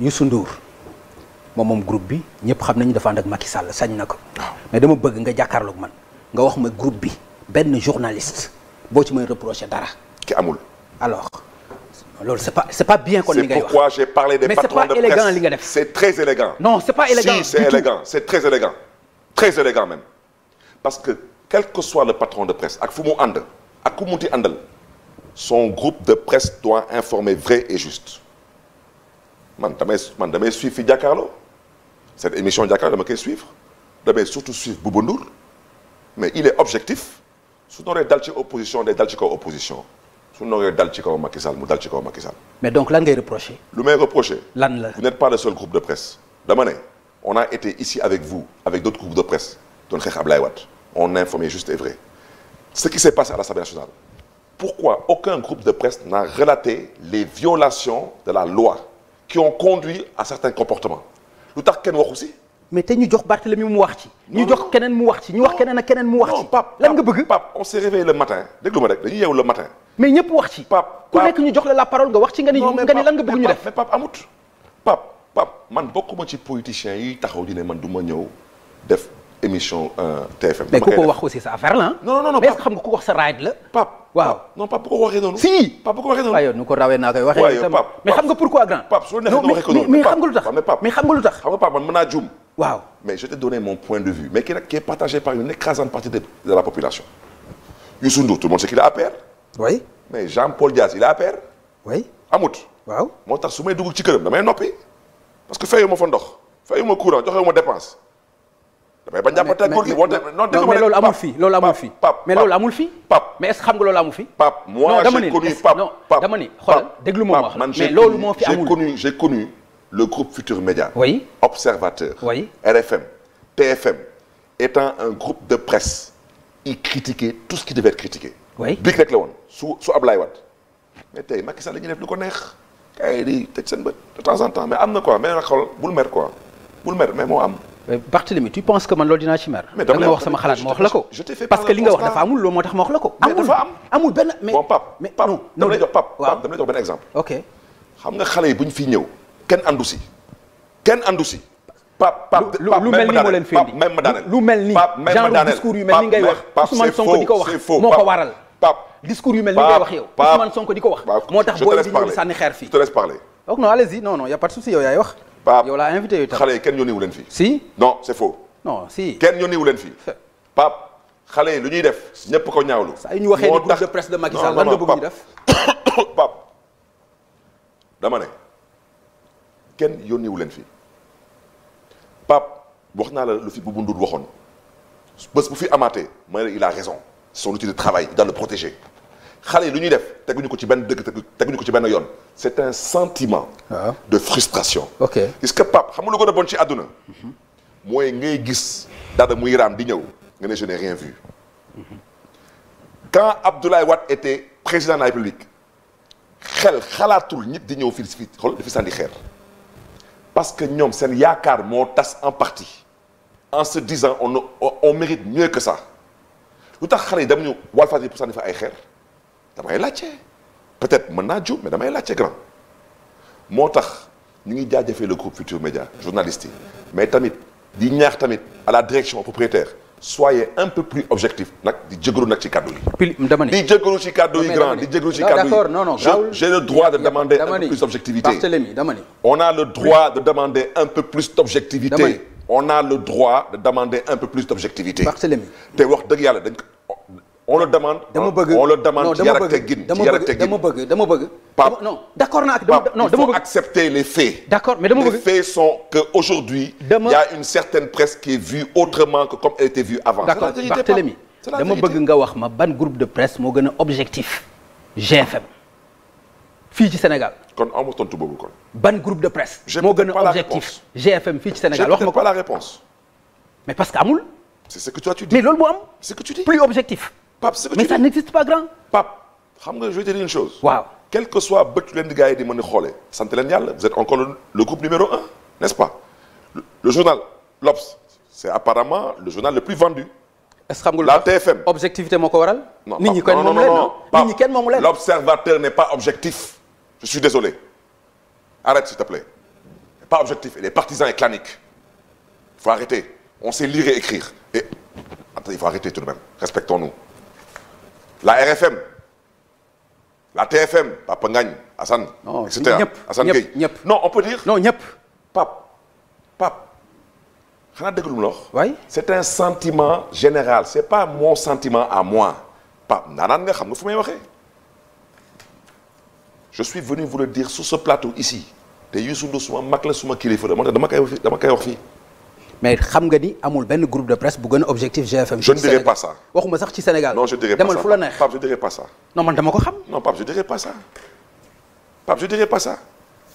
Youssou Ndour moom groupe bi ñëpp xam nañu dafa ànd ak Macky Sall sañ na ko. mais dama bëgg nga jàkkaarloog man nga wax ma groupe bi benn journaliste boo ci may reprocher dara. ki amul. alors loolu c'est pas bien kon li ngay wax. c'est pourquoi j'ai parlé des patrons de presse. mais c'est pas élégant li nga def. c'est très élégant. non c'est pas élégant. si c'est élégant c'est très élégant. très élégant même parce que quel que soit le patron de presse ak fu mu ànd ak ku munti àndal son groupe de presse doit informer vrai et juste man damay suivre fi Jakaarlo cette émission Jakaarlo dama koy suivre damay surtout suivre Bouba Ndour mais il est objectif su noree dal ci opposition day dal ci kaw opposition su noree dal ci kaw Macky Sall mu dal ci kaw Macky Sall. mais donc lan ngay reprocher. lu may reprocher. lan la vous n'êtes pas le seul groupe de presse dama ne on a été ici avec vous avec d'autres groupes de presse doon xeex Ablaye Wade on informait juste et vrai ce qui s'est passé à l'Assemblée nationale pourquoi aucun groupe de presse n'a relaté les violations de la loi qui ont conduit à certains comportements lu tax kenn waxu si. mais te ñu jox Barthélemy mu wax ci. ñu jox keneen mu wax ci ñu wax keneen ak keneen mu wax ci. non Pape lan nga bëgg. Pape on s'est réveillé le matin déglu ma rek dañuy yeewu le matin. mais ñëpp wax ci. Pape ku nekk ñu jox la parole nga wax ci nga ni lan nga bëgg ñu def. mais Pape amut Pape man bokkuma ci politiciens yi taxaw di ne man du ma ñëw def émission TFM. mais ku ko wax aussi sa affaire la non mais est-ce que xam nga ku wax sa right la. Pape waaw non Pape bu ko waxee noonu. si Pape bu ko waxee noonu. waaye nu ko rawee naa koy waxee. waaye Pape mais xam nga pourquoi grand. Pape su la neexee nga waxee ko noonu. mais xam nga lu tax mais xam nga lu tax. xam nga Pape man mën naa juum. waaw mais je t'ai donné mon point de vue mais qui est partagé par une écrasante partie de la population. Youssou Ndour tout le monde sait qu'il est APR. oui. mais Jean-Paul Diaz il est APR. oui. amut. waaw moo tax su may dugg ci këram damay noppi parce que fayu ma fa ndox fayu ma courant joxe ma dépense. damay bañ jàppante ak góor gi woote non dégg mais loolu amul fii loolu amul fii. mais loolu amul fii. Pape mais est-ce que xam nga loolu amul fii. Pape moi j'ai connu Pape non dama ni xoolal déglu ma wax mais loolu moo fi amul. j'ai connu le groupe Futurs Médias. oui. Observateur. oui. RFM TFM étant un groupe de presse il critiquait tout ce qui devait être critiqué. oui bii rek la woon su Ablaye Wade mais tey Macky Sall la ñuy def lu ko neex kay di tëj seen bët de temps en temps mais am na quoi mais nag xool bul mer quoi bul mer mais moo am. Barthélemy tu penses que man loolu dinaa ci mer. mais dama nga wax sama xalaat ma wax la ko. parce que li nga wax dafa amul loolu moo tax ma wax la ko. mais dafa am amul benn mais. bon Pape mais Pape non dama lay jox Pape waaw dama lay jox benn exemple. ok xam nga xale yi bu ñu fi ñëw kenn andu si kenn andu si. Pape lu mel ni moo leen fi indi même ma daaneel lu mel ni genre discours yu mel ni ngay wax Ousmane Sonko di ko wax moo ko waral. Pape discours yu mel ni ngay wax yow Ousmane Sonko di ko wax. moo tax booy di ñëw sànni xeer fii. je te laisse parler. donc non allez-y non y a pas de souci yow yaay wax. Pape yow laa invité yow tam xale yi kenn yónniwu leen fii. si non c'est faux. non si kenn yónniwu leen fii. Pape xale yi lu ñuy def ñëpp ko ñaawlu. saa yu ñu waxee ni groupe de presse de Macky Sall lan nga bëgg ñu def. Pape dama ne kenn yónniwu leen fii Pape wax naa la lu fi Bouba Ndour waxoon bés bu fi amaatee ma ne il a raison son outil de travail il doit le protéger xale yi lu ñuy def teguñu ko ci benn dëgg teguñu ko ci benn yoon c'est un sentiment de frustration. ok gis nga Pape xam nga lu ko bon ci àdduna mooy ngay gis dara muy raam di ñëw nga ne je n'ai rien vu quand Abdoulaye Wade était président de la République xalaatul nit di ñëw fii xool dafi sànni xeer parce que ñoom seen yaakaar moo tas en partie en se disant on mérite mieux que ça lu tax xale yi dem ñu Walfadjri pour sànni fa ay xeer damay laajte peut-être mën naa juum mais damay laajte grand moo tax ñu ngi jaajëfee le groupe Futurs Médias journalistes yi mais tamit di ñaax tamit à la direction propriétaire soyez un peu plus objectif nag di jégalu nag ci kàddu yi. dama ni di jégalu ci kàddu yi grand di jégalu ci kàddu yi. d'accord non j'ai le droit de demander un peu plus d'objectivité. Barthélemy dama ni. on a le droit de demander un peu plus d'objectivité. on a le droit de demander un peu plus d'objectivité. Barthélemy te wax dëgg yàlla dañ ko on le demande. dama bëgg on le demande ci yar ak teggin ci yar ak teggin. dama bëgg. Pape non d'accord naa ak non il faut accepter les faits. d'accord mais dama bëgg les faits sont que aujourd'hui il y a une certaine presse qui est vue autrement que comme elle était vue avant. d'accord Barthélemy dama bëgg nga wax ma ban groupe de presse moo gën a objectif GFM fii ci Sénégal. kon amu tontu boobu kon. ban groupe de presse. moo gën a objectif GFM fii ci Sénégal wax ma ko. pas la réponse. mais parce que amul. c'est ce que toi tu dis. mais loolu moo am. c'est ce que tu dis. plus objectif. Pape c'est ce que mais tu ça dis. n'existe pas grand. Pape xam nga je vais te dire une chose. waaw quel que soit bët leen di gars yi di mën a xoolee. sant leen yàlla vous êtes encore le groupe numéro 1 n'est-ce pas le journal l'Obs c'est apparemment le journal le plus vendu. est-ce que xam nga la TFM objectivité moo ko waral. non nit ñi kenn moomu leen non nit ñi kenn moomu leen. l'Observateur n'est pas objectif. je suis désolé arrête s'il te plaît pas objectif et des partisans et claniques. Il faut arrêter. On sait lire et écrire. Et attends, il faut arrêter tout de même. Respectons-nous. La RFM, la TFM, Papa Ngagne, Assane, non, etc. Assane Gueye. Non, on peut dire. Non, ñëpp. Pape. xanaa déglu mu la wax. oui. C'est un sentiment général. C'est pas mon sentiment à moi. Pape naanaan nga xam nga fu may waxee. Je suis venu vous le dire sur ce plateau ici. te Youssou Ndour suma mag la suma kilifa la moo tax dama koy wax fii. mais xam nga ni amul benn groupe de presse bu gën a objectif GFM. je ne dirai pas ça. waxuma sax ci Sénégal. non je dirai pas ça demal fu la neex. Pape je dirai pas ça. non man dama ko xam. non Pape je dirai pas ça. Pape je dirai pas ça.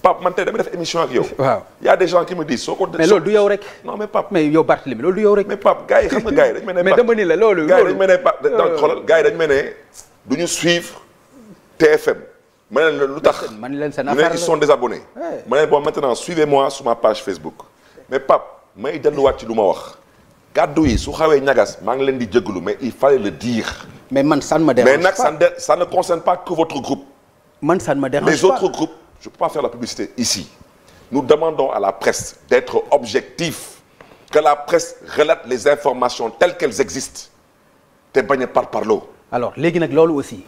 Pape man tey dama def émission ak yow. waaw y a des gens qui me disent soo ko. mais loolu du yow rek. non mais Pape. mais yow Barthélémy loolu du yow rek. mais Pape gars yi xam nga gars yi dañu mel ne. mais dama ni la loolu. gars yi dañu mel ne Pape donc xoolal gars yi dañu mel ne du ñu suivre TFM. ma ne leen lu tax man leen seen affaire la ils sont désabonnés. ma ne bon maintenant suivez-moi sur ma page Facebook. mais Pape may delluwaat ci lu ma wax. kàddu yi su xawee ñagas maa ngi leen di jégalu mais il fallait le dire. mais man ça ne me dérange pas. mais nag ça ne concerne pas que votre groupe. man ça ne me dérange pas. les autres groupes je peux pas faire la publicité ici. nous demandons à la presse d'être objectif. que la presse relate les informations telles qu'elles existent. te bañ a parparloo. alors léegi nag loolu aussi.